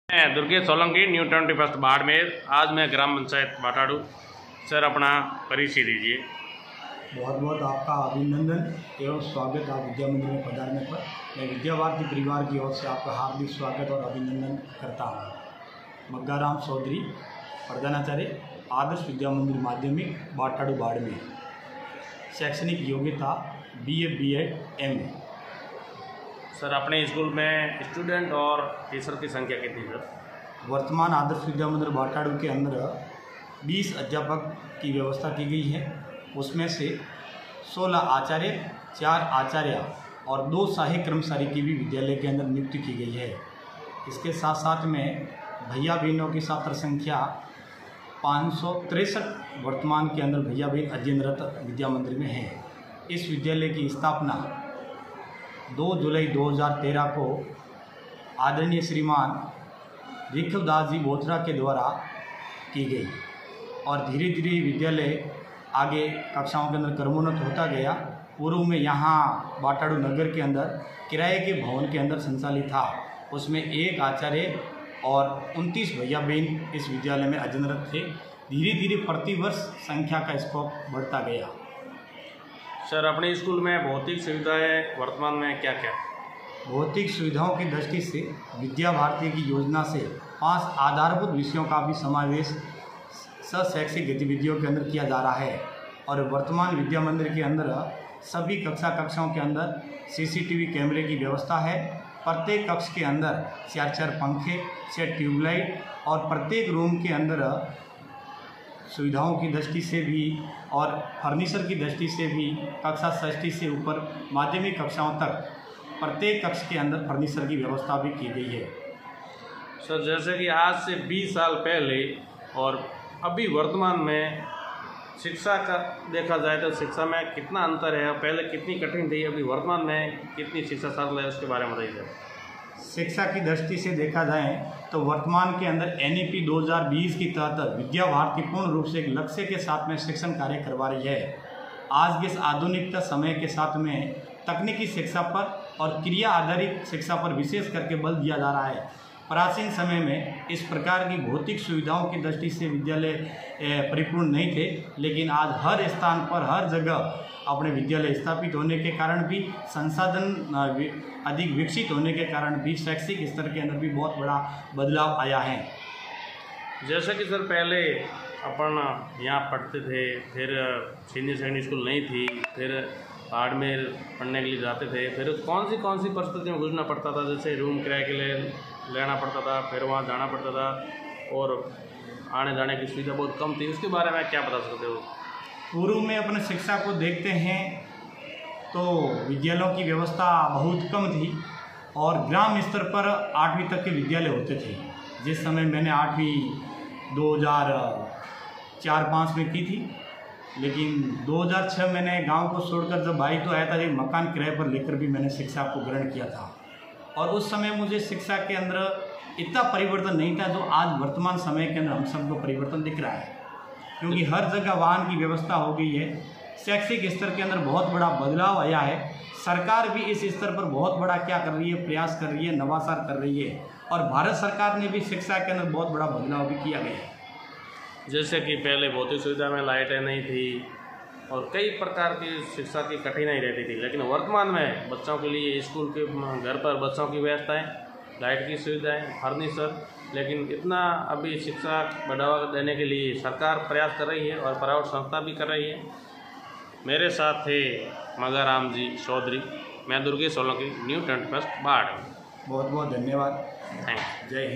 मैं दुर्गेश सोलंकी न्यू 21 बाड़मेर। आज मैं ग्राम पंचायत बाटाड़ू। सर अपना परिचय दीजिए। बहुत बहुत आपका अभिनंदन एवं स्वागत आप विद्या मंदिर में पधारने पर। मैं विद्या भारती परिवार की ओर से आपका हार्दिक स्वागत और अभिनंदन करता हूँ। मग्गाराम चौधरी, प्रधानाचार्य, आदर्श विद्या मंदिर माध्यमिक बाटाड़ू बाड़मेर। शैक्षणिक योग्यता BA B.Ed MA। सर अपने स्कूल में स्टूडेंट और टीचर की संख्या कितनी है? वर्तमान आदर्श विद्या मंदिर बाटाड़ू के अंदर 20 अध्यापक की व्यवस्था की गई है। उसमें से 16 आचार्य, 4 आचार्य और 2 सहायक कर्मचारी की भी विद्यालय के अंदर नियुक्ति की गई है। इसके साथ साथ में भैया बहनों की छात्र संख्या 563 वर्तमान के अंदर भैया बहन अध्ययनरत विद्या मंदिर में है। इस विद्यालय की स्थापना 2 जुलाई 2013 को आदरणीय श्रीमान ऋखवदास जी बोथरा के द्वारा की गई और धीरे धीरे विद्यालय आगे कक्षाओं के अंदर क्रमोन्नत होता गया। पूर्व में यहाँ बाटाड़ू नगर के अंदर किराए के भवन के अंदर संचालित था। उसमें 1 आचार्य और 29 भैया बहन इस विद्यालय में अध्ययनरत थे। धीरे धीरे प्रतिवर्ष संख्या का स्कोप बढ़ता गया। सर अपने स्कूल में भौतिक सुविधाएं वर्तमान में क्या क्या? भौतिक सुविधाओं की दृष्टि से विद्या भारती की योजना से 5 आधारभूत विषयों का भी समावेश शैक्षिक गतिविधियों के अंदर किया जा रहा है। और वर्तमान विद्या मंदिर के अंदर सभी कक्षाओं के अंदर CCTV कैमरे की व्यवस्था है। प्रत्येक कक्ष के अंदर 4 पंखे, 6 ट्यूबलाइट और प्रत्येक रूम के अंदर सुविधाओं की दृष्टि से भी और फर्नीचर की दृष्टि से भी कक्षा 6 से ऊपर माध्यमिक कक्षाओं तक प्रत्येक कक्ष के अंदर फर्नीचर की व्यवस्था भी की गई है। सर जैसे कि आज से 20 साल पहले और अभी वर्तमान में शिक्षा का देखा जाए तो शिक्षा में कितना अंतर है? पहले कितनी कठिन थी, अभी वर्तमान में कितनी शिक्षा सरल है, उसके बारे में बताइए। शिक्षा की दृष्टि से देखा जाए तो वर्तमान के अंदर NEP 2020 के तहत विद्या भारती पूर्ण रूप से एक लक्ष्य के साथ में शिक्षण कार्य करवा रही है। आज के इस आधुनिकता समय के साथ में तकनीकी शिक्षा पर और क्रिया आधारित शिक्षा पर विशेष करके बल दिया जा रहा है। प्राचीन समय में इस प्रकार की भौतिक सुविधाओं की दृष्टि से विद्यालय परिपूर्ण नहीं थे, लेकिन आज हर स्थान पर हर जगह अपने विद्यालय स्थापित होने के कारण भी, संसाधन अधिक विकसित होने के कारण भी शैक्षिक स्तर के अंदर भी बहुत बड़ा बदलाव आया है। जैसे कि सर पहले अपन यहाँ पढ़ते थे, फिर सीनियर सेकेंडरी स्कूल नहीं थी, फिर बाड़मेर पढ़ने के लिए जाते थे, फिर कौन सी परिस्थितियों में गुजरना पड़ता था? जैसे रूम किराए के लिए लेना पड़ता था, फिर वहाँ जाना पड़ता था और आने जाने की सुविधा बहुत कम थी। उसके बारे में क्या बता सकते हो? पूर्व में अपने शिक्षा को देखते हैं तो विद्यालयों की व्यवस्था बहुत कम थी और ग्राम स्तर पर 8वीं तक के विद्यालय होते थे। जिस समय मैंने 8वीं 2004-05 में की थी, लेकिन 2006 मैंने गांव को छोड़कर जब भाई तो आया था, एक मकान किराए पर लेकर भी मैंने शिक्षा को ग्रहण किया था। और उस समय मुझे शिक्षा के अंदर इतना परिवर्तन नहीं था जो आज वर्तमान समय के अंदर हम सबको परिवर्तन दिख रहा है, क्योंकि हर जगह वाहन की व्यवस्था हो गई है। शैक्षिक स्तर के अंदर बहुत बड़ा बदलाव आया है। सरकार भी इस स्तर पर बहुत बड़ा क्या कर रही है, प्रयास कर रही है, नवाचार कर रही है। और भारत सरकार ने भी शिक्षा के अंदर बहुत बड़ा बदलाव भी किया गया है। जैसे कि पहले भौतिक सुविधा में लाइटें नहीं थी और कई प्रकार की शिक्षा की कठिनाई रहती थी, लेकिन वर्तमान में बच्चों के लिए स्कूल के घर पर बच्चों की व्यवस्थाएं, लाइट की सुविधाएं, फर्नीचर, लेकिन इतना अभी शिक्षा बढ़ावा देने के लिए सरकार प्रयास कर रही है और प्राइवेट संस्था भी कर रही है। मेरे साथ थे मग्गाराम जी चौधरी। मैं दुर्गेश सोलंकी, न्यू 21 बाड़। बहुत बहुत धन्यवाद। Thank you. जय हिंद।